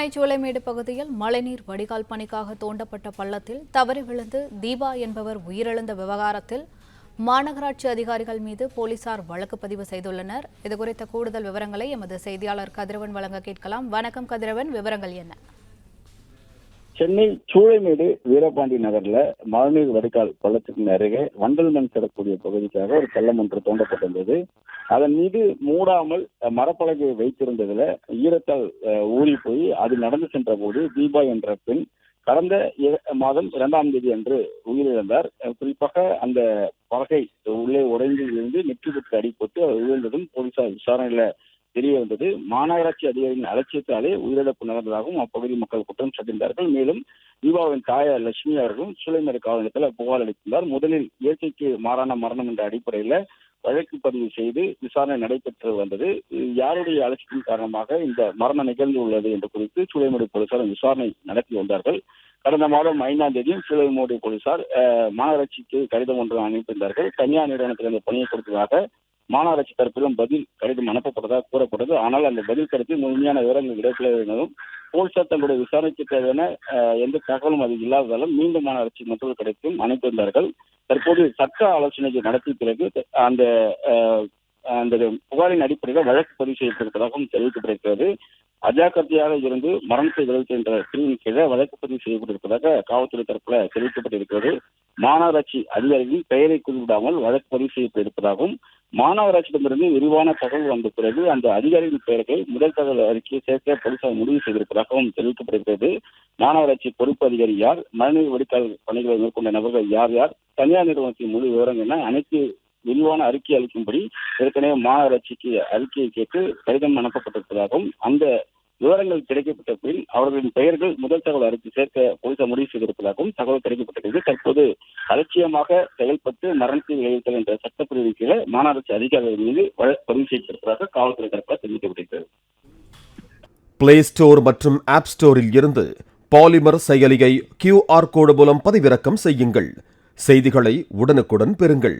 சென்னை சூளைமேடு பகுதியில் மழைநீர் வடிகால் பணிக்காக தோண்டப்பட்ட பள்ளத்தில் தவறி விழுந்து தீபா என்பவர் உயிரிழந்த விவகாரத்தில் மாநகராட்சி அதிகாரிகள் மீது போலீசார் வழக்கு பதிவு செய்துள்ளனர். இதுகுறித்த கூடுதல் விவரங்களை எமது செய்தியாளர் கதிரவன் வழங்க கேட்கலாம். வணக்கம் கதிரவன், விவரங்கள் என்ன? சென்னை சூளைமேடு வீரபாண்டி நகர்ல மழைநீர் வடிகால் பள்ளத்துக்கு அருகே வண்டல் மண் கிடக்கூடிய பகுதிக்காக ஒரு பள்ளம் ஒன்று தோண்டப்பட்டிருந்தது. அதன் மீது மூடாமல் மரப்பலகை வைத்திருந்ததுல ஈரத்தால் ஊறி போய் அது நடந்து சென்ற போது தீபா என்ற பெண் கடந்த மாதம் 2ஆம் தேதி அன்று உயிரிழந்தார். குறிப்பாக அந்த பலகை உள்ளே உடைந்து விழுந்து நெற்றி பெற்று அடிபட்டு அவர் விழுந்ததும் போலீசார் விசாரணையில தெரிய வந்தது. மாநகராட்சி அதிகாரிகளின் அலட்சியத்தாலே உயிரிழப்பு நடந்ததாகவும் அப்பகுதி மக்கள் குற்றம் சாட்டினார்கள். மேலும் தீபாவின் தாயார் லட்சுமி அவர்களும் சூளைமேடு காவல் நிலையத்தில் புகார் அளித்துள்ளார். முதலில் இயற்கைக்கு மாறான மரணம் என்ற அடிப்படையில் வழக்கு பதிவு செய்து விசாரணை நடைபெற்று வந்தது. யாருடைய அலட்சியத்தின் காரணமாக இந்த மரணம் நிகழ்ந்து உள்ளது என்று குறித்து சூளைமேடு போலீசார் விசாரணை நடத்தி வந்தார்கள். கடந்த மாதம் 5ஆம் தேதி சூளைமேடு போலீசார் மாநகராட்சிக்கு கடிதம் ஒன்று அனுப்பியிருந்தார்கள். தனியார் நிறுவனத்தில் இந்த பணியை கொடுத்ததாக மாநகராட்சி தரப்பிலும் பதில் கடிதம் அனுப்பப்பட்டதாக கூறப்பட்டது. ஆனால் அந்த பதில் கடிதத்தில் முழுமையான விவரங்கள் கிடைக்கவில்லையும் போலீசார் தங்களுடைய விசாரணைக்கு தேவையான எந்த தகவலும் அது இல்லாததாலும் மீண்டும் மாநகராட்சி மற்றொரு கடிதத்தையும் அனுப்பியிருந்தார்கள். தற்போது சட்ட ஆலோசனை நடத்திய பிறகு அந்த அந்த புகாரின் அடிப்படையில் வழக்கு பதிவு செய்யப்பட்டிருப்பதாகவும் தெரிவிக்கப்பட்டிருக்கிறது. அஜாக்கிரதையாக இருந்து மரணத்தை விளைவிக்கின்ற பிரிவின் கீழே வழக்கு பதிவு செய்யப்பட்டிருப்பதாக காவல்துறை தரப்புல தெரிவிக்கப்பட்டிருக்கிறது. மாநகராட்சி அதிகாரிகளின் பெயரை குறிப்பிடாமல் வழக்கு பதிவு செய்யப்பட்டிருப்பதாகவும் மாநகராட்சியிடமிருந்து விரிவான தகவல் வந்த பிறகு அந்த அதிகாரிகளின் பெயர்களை முதல் தகவல் அறிக்கையை சேர்க்க போலீசார் முடிவு செய்திருப்பதாகவும் தெரிவிக்கப்பட்டிருக்கிறது. மாநகராட்சி பொறுப்பு அதிகாரி யார், மழைநீர் வடிகால் பணிகளை மேற்கொண்ட நபர்கள் யார் யார், தனியார் நிறுவனத்தின் முழு விவரங்கள் என அனைத்து விரிவான அறிக்கை அளிக்கும்படி ஏற்கனவே மாநகராட்சிக்கு அறிக்கையை கேட்டு கடிதம் அனுப்பப்பட்டிருப்பதாகவும் அந்த விவரங்கள் கிடைக்கப்பட்ட பின் அவர்களின் பெயர்கள் முதல் தகவல் அறிக்கை சேர்க்க போலீசார் முடிவு செய்திருப்பதாகவும் தகவல் கிடைக்கப்பட்டது. தற்போது அலட்சியமாக செயல்பட்டு மரணத்தை விளைவித்தல் என்ற சட்டப்பிரிவின் கீழே மாநகராட்சி அதிகாரிகள் மீது வழக்கு பதிவு செய்யப்பட்டிருப்பதாக காவல்துறை தரப்பால் தெரிவிக்கப்பட்டிருக்கிறது. பிளே ஸ்டோர் மற்றும் ஆப் ஸ்டோரில் இருந்து பாலிமர் செயலியை QR கோடு மூலம் பதிவிறக்கம் செய்யுங்கள். செய்திகளை உடனுக்குடன் பெறுங்கள்.